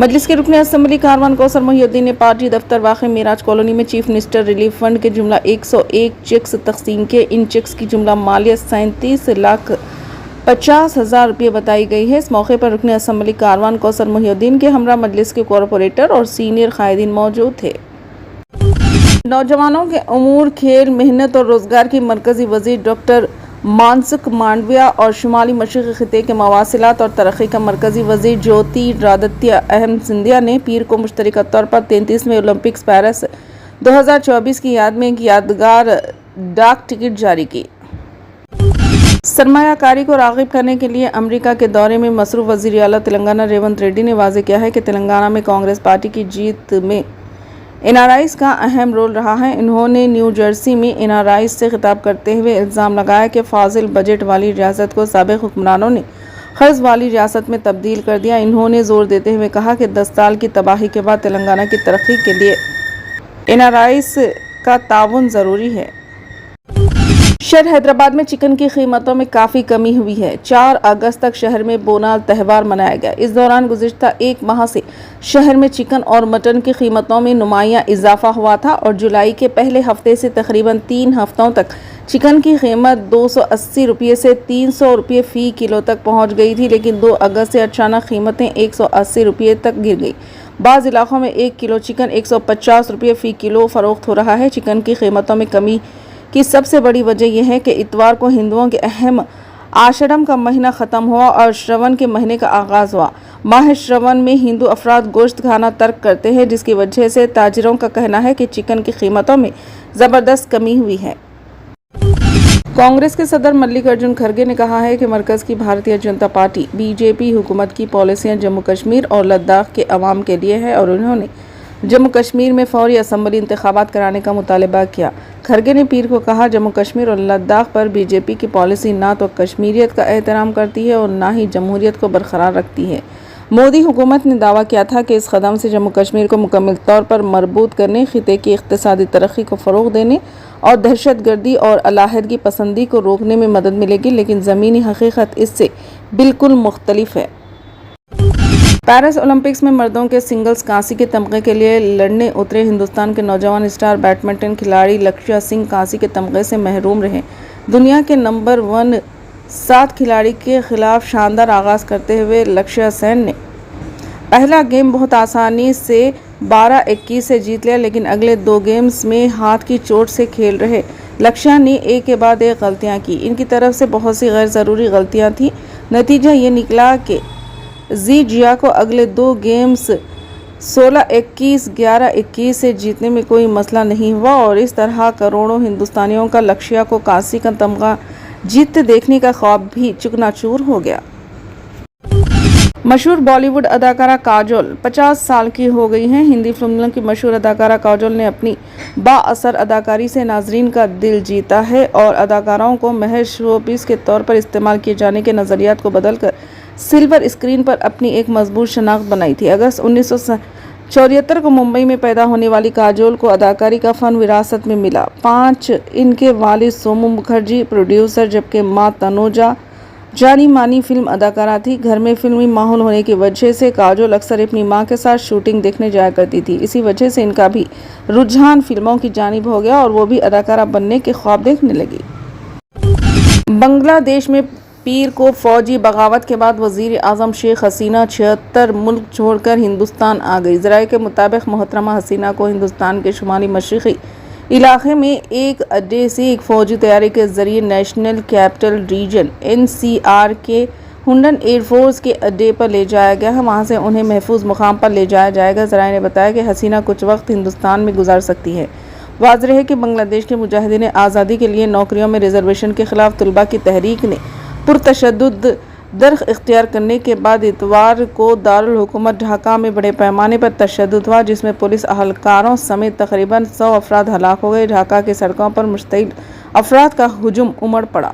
मजलिस के रुकने असम्बली कारवान कौसर मोहिउद्दीन ने पार्टी दफ्तर वाक़ मेराज कॉलोनी में चीफ मिनिस्टर रिलीफ फंड के जुमला 101 चेक्स तकसीम किए। इन चेक्स की जुमला मालियत 37,50,000 रुपये बताई गई है। इस मौके पर रुकने असम्बली कारवान कौसर मोहिउद्दीन के हमरा मजलिस के कॉरपोरेटर और सीनियर कायदीन मौजूद थे। नौजवानों के अमूर, खेल, मेहनत और रोजगार की मरकजी वजीर डॉक्टर मानसुख मांडविया और शुमाली मशरक़ी खिते के मवासिलात और तरक्की का मरकजी वजीर ज्योतिरादित्य अहम सिंधिया ने पीर को मुश्तरका तौर पर 33वें ओलंपिक्स पेरिस 2024 की याद में एक यादगार डाक टिकट जारी की। सरमायाकारी को राग़िब करने के लिए अमेरिका के दौरे में मसरूफ़ वज़ीर आला तेलंगाना रेवंत रेड्डी ने वाज़ेह किया है कि तेलंगाना में कांग्रेस पार्टी की जीत में एनआरआईज़ का अहम रोल रहा है। इन्होंने न्यू जर्सी में एनआरआईज़ से खिताब करते हुए इल्ज़ाम लगाया कि फाजिल बजट वाली रियासत को साबिक़ हुक्मरानों ने क़र्ज़ वाली रियासत में तब्दील कर दिया। इन्होंने ज़ोर देते हुए कहा कि 10 साल की तबाही के बाद तेलंगाना की तरक्की के लिए एनआरआईज़ का ताउन ज़रूरी है। शहर हैदराबाद में चिकन की कीमतों में काफ़ी कमी हुई है। 4 अगस्त तक शहर में बोनाल त्यौहार मनाया गया। इस दौरान गुज़िश्ता एक माह से शहर में चिकन और मटन की कीमतों में नुमायां इजाफा हुआ था और जुलाई के पहले हफ्ते से तकरीबन 3 हफ्तों तक चिकन की कीमत 280 रुपये से 300 रुपये फ़ी किलो तक पहुंच गई थी, लेकिन 2 अगस्त से अचानक कीमतें 180 रुपये तक गिर गई। बाज़ इलाकों में 1 किलो चिकन 150 रुपये फ़ी किलो फ़रोख्त हो रहा है। चिकन की कीमतों में कमी की सबसे बड़ी वजह यह है कि इतवार को हिंदुओं के अहम आषाढ़म का महीना ख़त्म हुआ और श्रवण के महीने का आगाज़ हुआ। माह श्रवण में हिंदू अफराद गोश्त खाना तर्क करते हैं, जिसकी वजह से ताजिरों का कहना है कि चिकन की कीमतों में ज़बरदस्त कमी हुई है। कांग्रेस के सदर मल्लिकार्जुन खड़गे ने कहा है कि मरकज़ की भारतीय जनता पार्टी बीजेपी हुकूमत की पॉलिसियाँ जम्मू कश्मीर और लद्दाख के अवाम के लिए है और उन्होंने जम्मू कश्मीर में फौरी असम्बली इंतखाबात कराने का मुतालबा किया। खड़गे ने पीर को कहा, जम्मू कश्मीर और लद्दाख पर बीजेपी की पॉलिसी ना तो कश्मीरियत का एहतराम करती है और ना ही जमहूरियत को बरकरार रखती है। मोदी हुकूमत ने दावा किया था कि इस कदम से जम्मू कश्मीर को मुकम्मल तौर पर मरबूत करने, खिते की इक़्तिसादी तरक्की को फ़रोग़ देने और दहशतगर्दी और अलाहिदगी पसंदी को रोकने में मदद मिलेगी, लेकिन ज़मीनी हकीकत इससे बिल्कुल मुख्तलिफ है। पेरिस ओलंपिक्स में मर्दों के सिंगल्स कांसी के तमगे के लिए लड़ने उतरे हिंदुस्तान के नौजवान स्टार बैडमिंटन खिलाड़ी लक्ष्य सिंह कांसी के तमगे से महरूम रहे। दुनिया के नंबर 1 7 खिलाड़ी के खिलाफ शानदार आगाज़ करते हुए लक्ष्य सेन ने पहला गेम बहुत आसानी से 12-21 से जीत लिया, लेकिन अगले 2 गेम्स में हाथ की चोट से खेल रहे लक्ष्य ने एक के बाद एक गलतियाँ की। इनकी तरफ से बहुत सी गैर ज़रूरी गलतियाँ थीं। नतीजा ये निकला कि जी जिया को अगले 2 गेम्स 16-21, 11-21 से जीतने में कोई मसला नहीं हुआ और इस तरह करोड़ों हिंदुस्तानियों का लक्ष्य को कांसी का तमगा जीतते देखने का ख्वाब भी चकनाचूर हो गया। मशहूर बॉलीवुड अदाकारा काजोल 50 साल की हो गई हैं। हिंदी फिल्मों की मशहूर अदाकारा काजोल ने अपनी बाअसर अदाकारी से नाजरीन का दिल जीता है और अदाकाराओं को महज शोपीस के तौर पर इस्तेमाल किए जाने के नज़रियात को बदलकर सिल्वर स्क्रीन पर अपनी एक मजबूत शनाख्त बनाई थी। अगस्त 1974 को मुंबई में पैदा होने वाली काजोल को अदाकारी का फ़न विरासत में मिला। 5 इनके वालिद सोमू मुखर्जी प्रोड्यूसर, जबकि माँ तनुजा जानी मानी फिल्म अदाकारा थी। घर में फिल्मी माहौल होने की वजह से काजोल अक्सर अपनी मां के साथ शूटिंग देखने जाया करती थी। इसी वजह से इनका भी रुझान फिल्मों की जानिब हो गया और वो भी अदाकारा बनने के ख्वाब देखने लगी। बांग्लादेश में पीर को फौजी बगावत के बाद वज़ीर आज़म शेख हसीना 76 मुल्क छोड़कर हिंदुस्तान आ गई। ज़राए के मुताबिक मोहतरमा हसीना को हिंदुस्तान के शुमाली मशरक़ी इलाके में एक अड्डे से एक फ़ौजी तैयारी के ज़रिए नेशनल कैपिटल रीजन NCR के हुंडन एयरफोर्स के अड्डे पर ले जाया गया है। वहाँ से उन्हें महफूज मुकाम पर ले जाया जाएगा। ज़राए ने बताया कि हसीना कुछ वक्त हिंदुस्तान में गुजार सकती है। वाज़ेह है कि बांग्लादेश के मुजाहिदीन आज़ादी के लिए नौकरियों में रिजर्वेशन के खिलाफ तलबा की तहरीक ने पुरतशद्दुद दरख्त इख्तियार करने के बाद इतवार को दारुल हुकूमत ढाका में बड़े पैमाने पर तशद्दुद हुआ, जिसमें पुलिस अहलकारों समेत तकरीबन 100 अफराद हलाक हो गए। ढाका की सड़कों पर मुश्तइल अफराद का हुजूम उमड़ पड़ा।